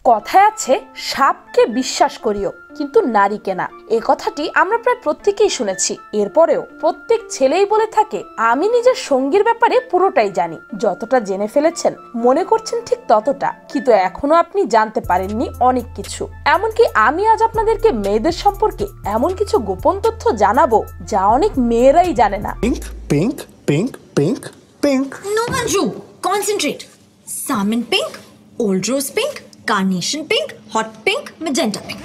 কথায় আছে সাপকে বিশ্বাস করিও কিন্তু নারীকে না। এ কথাটি আমরা প্রায় প্রত্যেকেই শুনেছি। এরপরেও প্রত্যেক ছেলেই বলে থাকে আমি নিজের সঙ্গীর ব্যাপারে পুরোটাই জানি। যতটা জেনে ফেলেছেন মনে করছেন ঠিক ততটা, কিন্তু এখনো আপনি জানতে পারেননি অনেক কিছু। এমনকি আমি আজ আপনাদেরকে মেয়েদের সম্পর্কে এমন কিছু গোপন তথ্য জানাবো যা অনেক মেয়েরাই জানে না। Pink pink pink pink pink. No Manju, concentrate. Salmon pink, old rose pink, carnation pink, hot pink, magenta pink.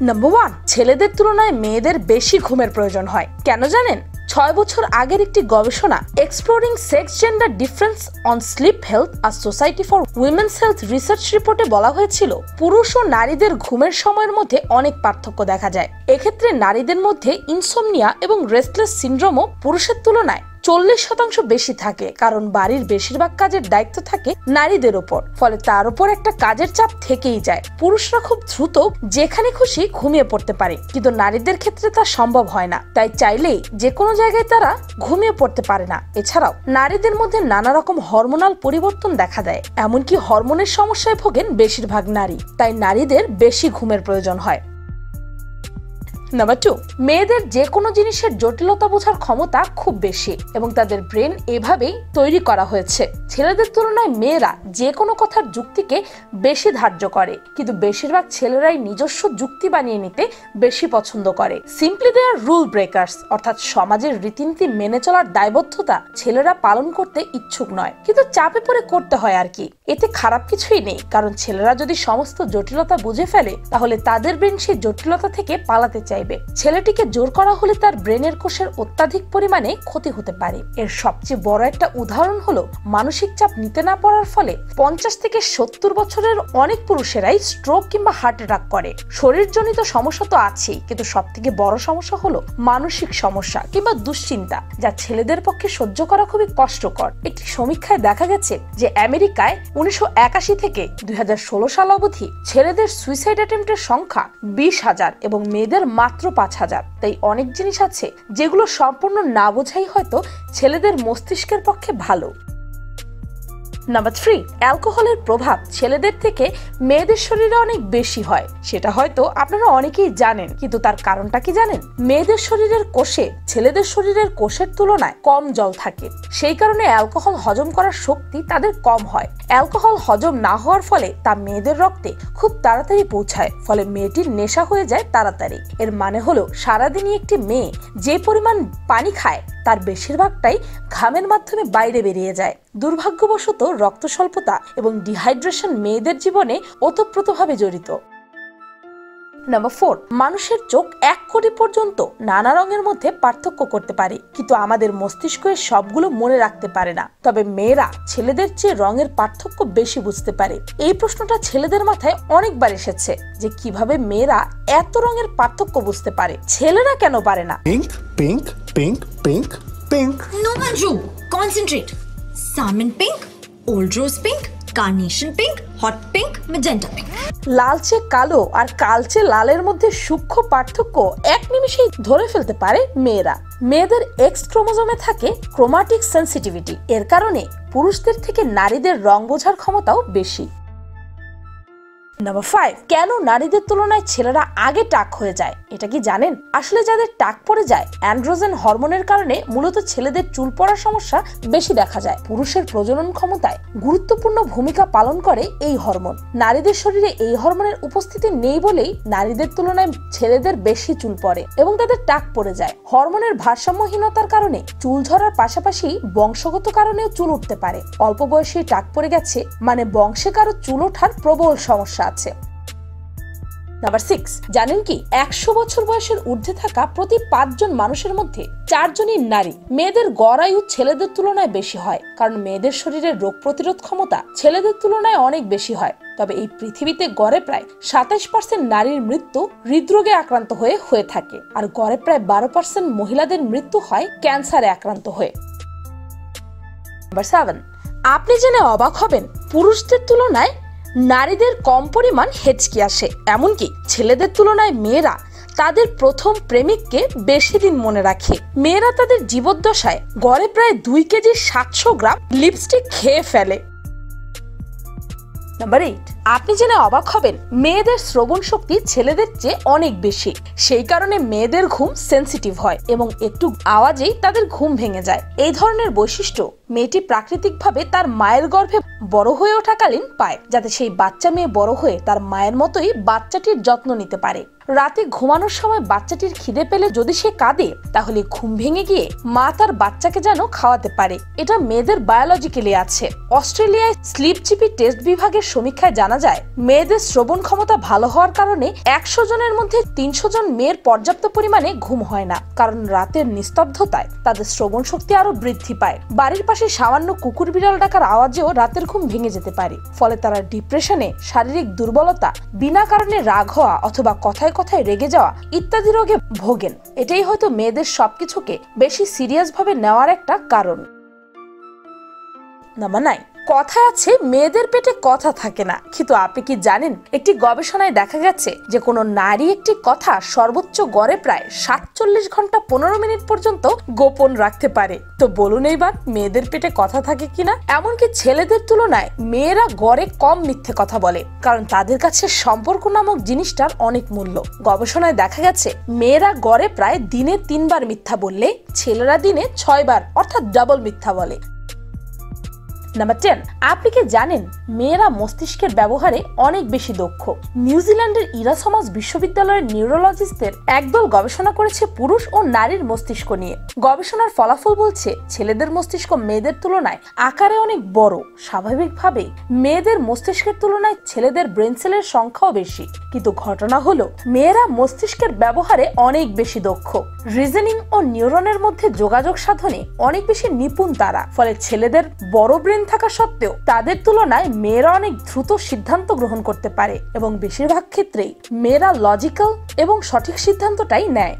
Number 1, ছেলেদের তুলনায় মেয়েদের বেশি ঘুমের প্রয়োজন হয়। কেন জানেন? 6 বছর আগের একটি গবেষণা exploring sex gender difference on sleep health আর society for women's health research রিপোর্টে বলা হয়েছিল পুরুষ ও নারীদের ঘুমের সময়ের মধ্যে অনেক পার্থক্য দেখা যায়। এক্ষেত্রে নারীদের মধ্যে ইনসোমনিয়া এবং রেস্টলেস সিনড্রোমও পুরুষের তুলনায় 40% বেশি থাকে, কারণ বাড়ির বেশিরভাগ কাজের দায়িত্ব থাকে নারীদের উপর। ফলে তার উপর একটা কাজের চাপ থেকেই যায়। পুরুষরা খুব দ্রুত যেখানে খুশি ঘুমিয়ে পড়তে পারে, কিন্তু নারীদের ক্ষেত্রে তা সম্ভব হয় না। তাই চাইলেই যে কোনো জায়গায় তারা ঘুমিয়ে পড়তে পারে না। এছাড়াও নারীদের মধ্যে নানা রকম হরমোনাল পরিবর্তন দেখা দেয়, এমনকি হরমোনের সমস্যায় ভোগেন বেশিরভাগ নারী। তাই নারীদের বেশি ঘুমের প্রয়োজন হয়। নাম্বার 2, মেয়েদের যে কোনো জিনিসের জটিলতা বোঝার ক্ষমতা খুব বেশি এবং তাদের ব্রেন এভাবেই তৈরি করা হয়েছে। ছেলেদের তুলনায় মেয়েরা যে কোনো কথার যুক্তিকে বেশি ধার্য করে, কিন্তু বেশিরভাগ ছেলেরাই নিজস্ব যুক্তি বানিয়ে নিতে বেশি পছন্দ করে। সিম্পলি দে আর রুল ব্রেকার্স, অর্থাৎ সমাজের রীতিনীতি মেনে চলার দায়বদ্ধতা ছেলেরা পালন করতে ইচ্ছুক নয়, কিন্তু চাপে পড়ে করতে হয় আর কি। এতে খারাপ কিছুই নেই, কারণ ছেলেরা যদি সমস্ত জটিলতা বুঝে ফেলে তাহলে তাদের ব্রেন সেই জটিলতা থেকে পালাতে চায়। ছেলেটিকে জোর করা হলে তার ব্রেনের কোষের অত্যাধিক পরিমাণে ক্ষতি হতে পারে। এর সবচেয়ে বড় একটা উদাহরণ হলো মানসিক চাপ নিতে না পারার ফলে 50 থেকে 70 বছরের অনেক পুরুষেরাই স্ট্রোক কিংবা হার্ট অ্যাটাক করে। শরীরজনিত সমস্যা তো আছেই, কিন্তু সব থেকে বড় সমস্যা হলো মানসিক সমস্যা কিংবা দুশ্চিন্তা, যা ছেলেদের পক্ষে সহ্য করা খুবই কষ্টকর। একটি সমীক্ষায় দেখা গেছে যে আমেরিকায় 1981 থেকে 2016 সাল অবধি ছেলেদের সুইসাইড অ্যাটেম্পটের সংখ্যা 20,000 এবং মেয়েদের মাত্র 5,000। তাই অনেক জিনিস আছে যেগুলো সম্পূর্ণ না বোঝাই হয়তো ছেলেদের মস্তিষ্কের পক্ষে ভালো। নাম্বার 3, অ্যালকোহলের প্রভাব ছেলেদের থেকে মেয়েদের শরীরে অনেক বেশি হয়। সেটা হয়তো আপনারা অনেকেই জানেন, কিন্তু তার কারণটা কি জানেন? মেয়েদের শরীরের কোষে ছেলেদের শরীরের কোষের তুলনায় কম জল থাকে, সেই কারণে অ্যালকোহল হজম করার শক্তি তাদের কম হয়। অ্যালকোহল হজম না হওয়ার ফলে তা মেয়েদের রক্তে খুব তাড়াতাড়ি পৌঁছায়, ফলে মেয়েটির নেশা হয়ে যায় তাড়াতাড়ি। এর মানে হলো সারাদিনই একটি মেয়ে যে পরিমাণ পানি খায় তার বেশিরভাগটাই ঘামের মাধ্যমে বাইরে বেরিয়ে যায়। দুর্ভাগ্যবশত রক্ত স্বল্পতা এবং ডিহাইড্রেশন মেয়েদের জীবনে ওতপ্রোতভাবে জড়িত। নাম্বার 4, মানুষের চোখ 1 কোটি পর্যন্ত নানা রঙের মধ্যে পার্থক্য করতে পারে, কিন্তু আমাদের মস্তিষ্ক সবগুলো মনে রাখতে পারে না। তবে মেয়েরা ছেলেদের চেয়ে রঙের পার্থক্য বেশি বুঝতে পারে। এই প্রশ্নটা ছেলেদের মাথায় অনেকবার এসেছে যে কিভাবে মেয়েরা এত রঙের পার্থক্য বুঝতে পারে, ছেলেরা কেন পারে না? Pink pink pink pink pink. No Manju, concentrate. Salmon pink, old rose pink, carnation pink, hot pink, magenta pink. লালচে কালো আর কালচে লালের মধ্যে সূক্ষ্ম পার্থক্য এক নিমিষেই ধরে ফেলতে পারে মেয়েরা। মেয়েদের এক্স ক্রোমোজোমে থাকে ক্রোমাটিক সেন্সিটিভিটি। এর কারণে পুরুষদের থেকে নারীদের রং বোঝার ক্ষমতাও বেশি। নাম্বার 5, কেন নারীদের তুলনায় ছেলেরা আগে টাক হয়ে যায়? এটা কি জানেন? আসলে যাদের টাক পড়ে যায় অ্যান্ড্রোজেন হরমোনের কারণে মূলত ছেলেদের চুল পড়ার সমস্যা বেশি দেখা যায়। পুরুষের প্রজনন ক্ষমতায় গুরুত্বপূর্ণ ভূমিকা পালন করে এই হরমোন। নারীদের শরীরে এই হরমোনের উপস্থিতি নেই বলেই নারীদের তুলনায় ছেলেদের বেশি চুল পড়ে এবং তাদের টাক পড়ে যায়। হরমোনের ভারসাম্যহীনতার কারণে চুল ঝরার পাশাপাশি বংশগত কারণেও চুল উঠতে পারে। অল্প বয়সে টাক পড়ে গেছে মানে বংশে কারো চুল ওঠার প্রবল সমস্যা আছে। নাম্বার 6, জানেন কি 100 বছর বয়সের ঊর্ধ্বে থাকা প্রতি 5 জন মানুষের মধ্যে 4 জনই নারী। মেয়েদের গড় আয়ু ছেলেদের তুলনায় বেশি হয়, কারণ মেয়েদের শরীরের রোগ প্রতিরোধ ক্ষমতা ছেলেদের তুলনায় অনেক বেশি হয়। তবে এই পৃথিবীতে গড়ে প্রায় 27% নারীর মৃত্যু হৃদরোগে আক্রান্ত হয়ে থাকে, আর গড়ে প্রায় 12% মহিলাদের মৃত্যু হয় ক্যান্সারে আক্রান্ত হয়ে। নাম্বার 7, আপনি জেনে অবাক হবেন পুরুষদের তুলনায় নারীদের কম পরিমাণ হেঁচকি আসে। এমনকি ছেলেদের তুলনায় মেয়েরা তাদের প্রথম প্রেমিককে বেশি দিন মনে রাখে। মেয়েরা তাদের জীবদ্দশায় গড়ে প্রায় 2 কেজি 700 গ্রাম লিপস্টিক খেয়ে ফেলে। নাম্বার 8, আপনি জেনে অবাক হবেন মেয়েদের শ্রবণ শক্তি ছেলেদের চেয়ে অনেক বেশি। সেই কারণে মেয়েদের ঘুম সেন্সিটিভ হয় এবং একটু আওয়াজেই তাদের ঘুম ভেঙে যায়। এই ধরনের বৈশিষ্ট্য মেয়েটি প্রাকৃতিকভাবে তার মায়ের গর্ভে বড় হয়ে ওঠাকালীন পায়, যাতে সেই বাচ্চা মেয়ে বড় হয়ে তার মায়ের মতোই বাচ্চাটির যত্ন নিতে পারে। রাতে ঘুমানোর সময় বাচ্চাটির খিদে পেলে যদি সে কাঁদে, তাহলে ঘুম ভেঙে গিয়ে মা তার বাচ্চাকে যেন খাওয়াতে পারে। এটা মেয়েদের বায়োলজিক্যালি আছে। অস্ট্রেলিয়ায় স্লিপ জিপি টেস্ট বিভাগের সমীক্ষায় জানা যায় মেয়েদের শ্রবণ ক্ষমতা ভালো হওয়ার কারণে 100 জনের মধ্যে 300 জন মেয়ের পর্যাপ্ত পরিমাণে ঘুম হয় না, কারণ রাতের নিস্তব্ধতায় তাদের শ্রবণ শক্তি আরো বৃদ্ধি পায়। বাড়ির পাশে সামান্য কুকুর বিড়াল ডাকার আওয়াজেও রাতের ঘুম ভেঙে যেতে পারে। ফলে তারা ডিপ্রেশনে, শারীরিক দুর্বলতা, বিনা কারণে রাগ হওয়া অথবা কথায় কথায় রেগে যাওয়া ইত্যাদি রোগে ভোগেন। এটাই হয়তো মেয়েদের সবকিছুকে বেশি সিরিয়াস ভাবে নেওয়ার একটা কারণ। নাম্বার 9, কথায় আছে মেয়েদের পেটে কথা থাকে না, কিন্তু আপনি কি জানেন একটি গবেষণায় দেখা গেছে যে কোনো নারী একটি কথা সর্বোচ্চ গড়ে প্রায় 47 ঘন্টা 15 মিনিট পর্যন্ত গোপন রাখতে পারে। তো বলুন এইবার মেয়েদের পেটে কথা থাকে কিনা। এমনকি ছেলেদের তুলনায় মেয়েরা গড়ে কম মিথ্যে কথা বলে, কারণ তাদের কাছে সম্পর্ক নামক জিনিসটার অনেক মূল্য। গবেষণায় দেখা গেছে মেয়েরা গড়ে প্রায় দিনে 3 বার মিথ্যা বললে ছেলেরা দিনে 6 বার অর্থাৎ ডাবল মিথ্যা বলে। নাম্বার 10, আপনি কি জানেন মেয়েরা মস্তিষ্কের ব্যবহারে অনেক বেশি দক্ষ। নিউজিল্যান্ডের ইরাসমাস বিশ্ববিদ্যালয়ের নিউরোলজিস্টদের একদল গবেষণা করেছে পুরুষ ও নারীর মস্তিষ্ক নিয়ে। গবেষণার ফলাফল বলছে ছেলেদের মস্তিষ্ক মেয়েদের তুলনায় আকারে অনেক বড়। স্বাভাবিকভাবেই মেয়েদের মস্তিষ্কের তুলনায় ছেলেদের ব্রেন সেলের সংখ্যাও বেশি, কিন্তু ঘটনা হলো মেয়েরা মস্তিষ্কের ব্যবহারে অনেক বেশি দক্ষ। রিজনিং ও নিউরনের মধ্যে যোগাযোগ সাধনে অনেক বেশি নিপুণ তারা। ফলে ছেলেদের বড় ব্রেন থাকা সত্ত্বেও তাদের তুলনায় মেয়েরা অনেক দ্রুত সিদ্ধান্ত গ্রহণ করতে পারে এবং বেশিরভাগ ক্ষেত্রেই মেয়েরা লজিক্যাল এবং সঠিক সিদ্ধান্তটাই নেয়।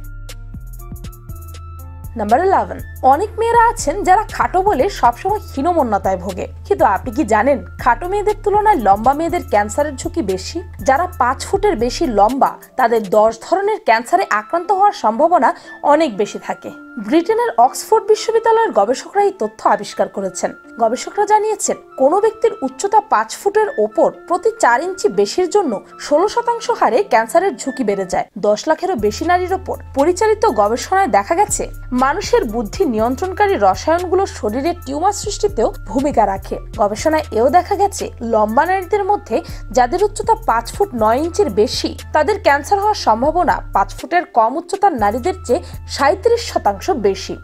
নাম্বার 11, অনেক মেয়েরা আছেন যারা খাটো বলে সবসময় হীনমন্যতায় ভোগে। কিন্তু আপনি কি জানেন খাটো মেয়েদের তুলনায় লম্বা মেয়েদের ক্যান্সারের ঝুঁকি বেশি। যারা 5 ফুটের বেশি লম্বা তাদের 10 ধরনের ক্যান্সারে আক্রান্ত হওয়ার সম্ভাবনা অনেক বেশি থাকে। ব্রিটেনের অক্সফোর্ড বিশ্ববিদ্যালয়ের গবেষকরা এই তথ্য আবিষ্কার করেছেন। গবেষকরা জানিয়েছেন কোনো ব্যক্তির উচ্চতা 5 ফুটের ওপর প্রতি 4 ইঞ্চি বেশির জন্য 16% হারে ক্যান্সারের ঝুঁকি বেড়ে যায়। 10 লাখেরও বেশি নারীর ওপর পরিচালিত গবেষণায় দেখা গেছে মানুষের বুদ্ধি নিয়ন্ত্রণকারী রসায়নগুলো শরীরে টিউমার সৃষ্টিতেও ভূমিকা রাখে। গবেষণায় এও দেখা গেছে লম্বা নারীদের মধ্যে যাদের উচ্চতা 5 ফুট 9 ইঞ্চির বেশি তাদের ক্যান্সার হওয়ার সম্ভাবনা 5 ফুটের কম উচ্চতার নারীদের চেয়ে 37% বেশি।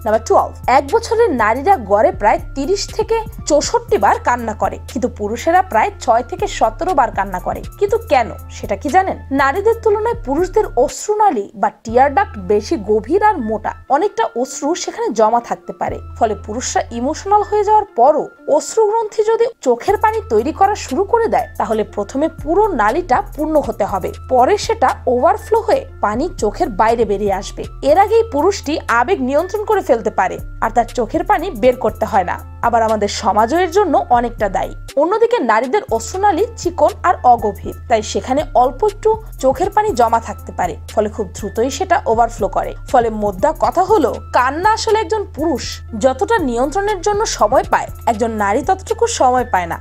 নাম্বার 12, 1 বছরের নারীরা গড়ে প্রায় 30 থেকে 64 বার কান্না করে, কিন্তু পুরুষেরা প্রায় 6 থেকে 17 বার কান্না করে। কিন্তু কেন সেটা কি জানেন? নারীদের তুলনায় পুরুষদের অশ্রুনালী বা টিয়ার ডাক্ট বেশি গভীর আর মোটা। অনেকটা অশ্রু সেখানে জমা থাকতে পারে। ফলে পুরুষরা ইমোশনাল হয়ে যাওয়ার পরও অশ্রুগ্রন্থি যদি চোখের পানি তৈরি করা শুরু করে দেয়, তাহলে প্রথমে পুরো নালীটা পূর্ণ হতে হবে, পরে সেটা ওভারফ্লো হয়ে পানি চোখের বাইরে বেরিয়ে আসবে। এর আগেই পুরুষটি আবেগ নিয়ন্ত্রণ করে ফেলতে পারে আর তার চোখের পানি বের করতে হয় না। আবার আমাদের সমাজও এর জন্য অনেকটা দায়ী। অন্যদিকে নারীদের অশ্রুনালী চিকন আর অগভীর, তাই সেখানে অল্প একটু চোখের পানি জমা থাকতে পারে, ফলে খুব দ্রুতই সেটা ওভারফ্লো করে। ফলে মোদ্দা কথা হলো কান্না আসলে একজন পুরুষ যতটা নিয়ন্ত্রণের জন্য সময় পায়, একজন নারী ততটুকু সময় পায় না।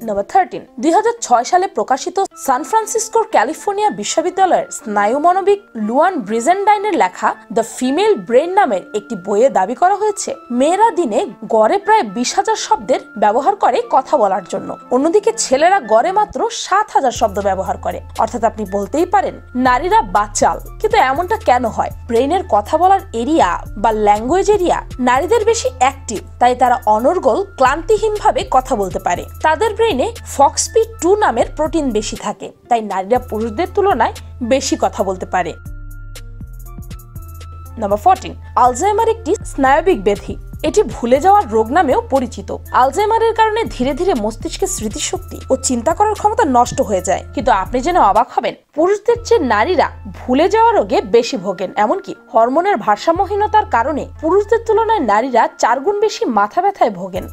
নাম্বার 13, 2006 সালে প্রকাশিত সান ফ্রান্সিসকোর ক্যালিফোর্নিয়া বিশ্ববিদ্যালয়ের স্নায়ুমনোবিদ লুয়ান ব্রিজেনডাইনের লেখা দ্য ফিমেল ব্রেন নামের একটি বইয়ে দাবি করা হয়েছে মেয়েরা দিনে গড়ে প্রায় 20,000 শব্দের ব্যবহার করে কথা বলার জন্য, অন্যদিকে ছেলেরা গড়ে মাত্র 7,000 শব্দ ব্যবহার করে। অর্থাৎ আপনি বলতেই পারেন নারীরা বাচাল। কিন্তু এমনটা কেন হয়? ব্রেইনের কথা বলার এরিয়া বা ল্যাঙ্গুয়েজ এরিয়া নারীদের বেশি অ্যাক্টিভ, তাই তারা অনর্গল ক্লান্তিহীনভাবে কথা বলতে পারে। তাদের ব্রেইনে ফক্সপি2 নামের প্রোটিন বেশি থাকে, তাই নারীরা পুরুষদের তুলনায় বেশি কথা বলতে পারে। নাম্বার 14, আলজাইমার একটি স্নায়বিক ব্যাধি। এটি ভুলে যাওয়ার রোগ নামেও পরিচিত। আলজাইমারের কারণে ধীরে ধীরে মস্তিষ্কের স্মৃতিশক্তি ও চিন্তা করার ক্ষমতা নষ্ট হয়ে যায়। কিন্তু আপনি জেনে অবাক হবেন পুরুষদের চেয়ে নারীরা ভুলে যাওয়া রোগে বেশি ভোগেন। এমনকি হরমোনের ভারসাম্যহীনতার কারণে পুরুষদের তুলনায় নারীরা 4 গুণ বেশি মাথা ব্যথায় ভোগেন।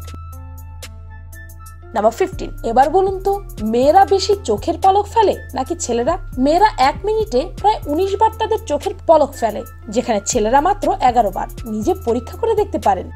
নাম্বার 15, এবার বলুন তো মেয়েরা বেশি চোখের পলক ফেলে নাকি ছেলেরা? মেয়েরা 1 মিনিটে প্রায় 19 বার তাদের চোখের পলক ফেলে, যেখানে ছেলেরা মাত্র 11 বার। নিজে পরীক্ষা করে দেখতে পারেন।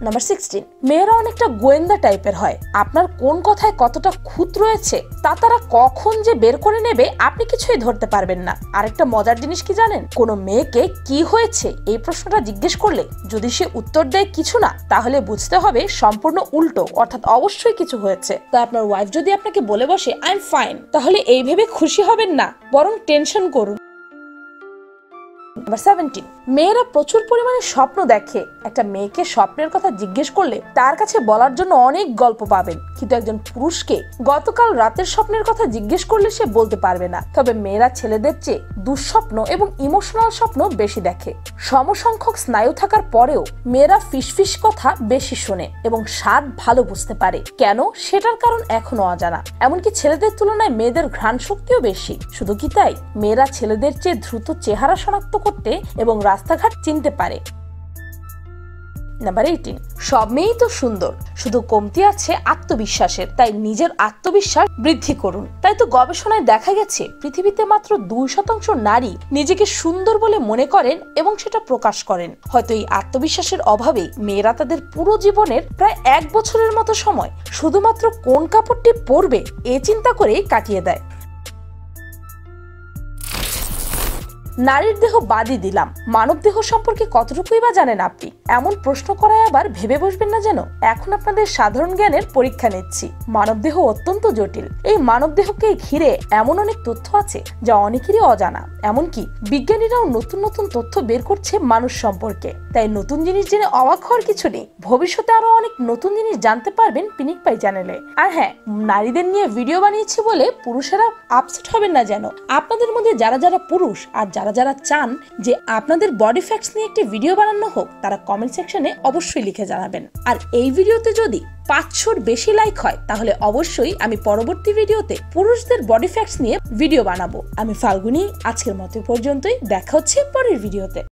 নাম্বার 16, মেয়েরা অনেকটা গোয়েন্দা টাইপের হয়। আপনার কোন কথায় কতটা খুঁত রয়েছে তা তারা কখন যে বের করে নেবে আপনি কিছুই ধরতে পারবেন না। আরেকটা মজার জিনিস কি জানেন, কোনো মেয়েকে কি হয়েছে এই প্রশ্নটা জিজ্ঞেস করলে যদি সে উত্তর দেয় কিছু না, তাহলে বুঝতে হবে সম্পূর্ণ উল্টো, অর্থাৎ অবশ্যই কিছু হয়েছে। তো আপনার ওয়াইফ যদি আপনাকে বলে বসে আই এম ফাইন, তাহলে এই ভেবে খুশি হবেন না, বরং টেনশন করুন। নাম্বার 17, মেয়েরা প্রচুর পরিমাণে স্বপ্ন দেখে। একটা মেয়েকে স্বপ্নের কথা জিজ্ঞেস করলে তার কাছে বলার জন্য অনেক গল্প পাবেন, কিন্তু একজন পুরুষকে গতকাল রাতের স্বপ্নের কথা জিজ্ঞেস করলে সে বলতে পারবে না। তবে মেয়েরা ছেলেদের চেয়ে দুঃস্বপ্ন এবং ইমোশনাল স্বপ্ন বেশি দেখে। সমসংখ্যক স্নায়ু থাকার পরেও মেয়েরা ফিসফিস কথা বেশি শোনে এবং স্বাদ ভালো বুঝতে পারে। কেন, সেটার কারণ এখনো অজানা। এমনকি ছেলেদের তুলনায় মেয়েদের ঘ্রাণ শক্তিও বেশি। শুধু কি তাই, মেয়েরা ছেলেদের চেয়ে দ্রুত চেহারা শনাক্ত করতে এবং রাস্তাঘাট চিনতে পারে। নাম্বার 18, সব মেয়েই তো সুন্দর, শুধু কমতি আছে আত্মবিশ্বাসের। তাই নিজের আত্মবিশ্বাস বৃদ্ধি করুন। তাই তো গবেষণায় দেখা গেছে পৃথিবীতে মাত্র 2% নারী নিজেকে সুন্দর বলে মনে করেন এবং সেটা প্রকাশ করেন। হয়তো এই আত্মবিশ্বাসের অভাবে মেয়েরা তাদের পুরো জীবনের প্রায় 1 বছরের মতো সময় শুধুমাত্র কোন কাপড়টি পরবে এ চিন্তা করেই কাটিয়ে দেয়। নারীর দেহ বাদই দিলাম, মানব দেহ সম্পর্কে কতটুকুই বা জানেন আপনি? এমন প্রশ্ন করায় আবার ভেবে বসবেন না যেন এখন আপনাদের সাধারণ জ্ঞানের পরীক্ষা নিচ্ছি। মানব দেহ অত্যন্ত জটিল। এই মানব দেহকে ঘিরে এমন অনেক তথ্য আছে যা অনেকেরই অজানা। এমনকি বিজ্ঞানীরাও নতুন নতুন তথ্য বের করছে মানুষ সম্পর্কে। তাই নতুন জিনিস জেনে অবাক হওয়ার কিছু নেই। ভবিষ্যতে আরো অনেক নতুন জিনিস জানতে পারবেন পিনিক পাই চ্যানেলে। আর হ্যাঁ, নারীদের নিয়ে ভিডিও বানিয়েছি বলে পুরুষেরা আপসেট হবেন না যেন। আপনাদের মধ্যে যারা যারা পুরুষ আর যারা চান যে আপনাদের বডি ফ্যাক্টস নিয়ে একটি ভিডিও বানানো হোক, তারা কমেন্ট সেকশনে অবশ্যই লিখে জানাবেন। আর এই ভিডিওতে যদি 500-র বেশি লাইক হয় তাহলে অবশ্যই আমি পরবর্তী ভিডিওতে পুরুষদের বডি ফ্যাক্টস নিয়ে ভিডিও বানাবো। আমি ফাল্গুনি, আজকের মতো পর্যন্তই। দেখা হচ্ছে পরের ভিডিওতে।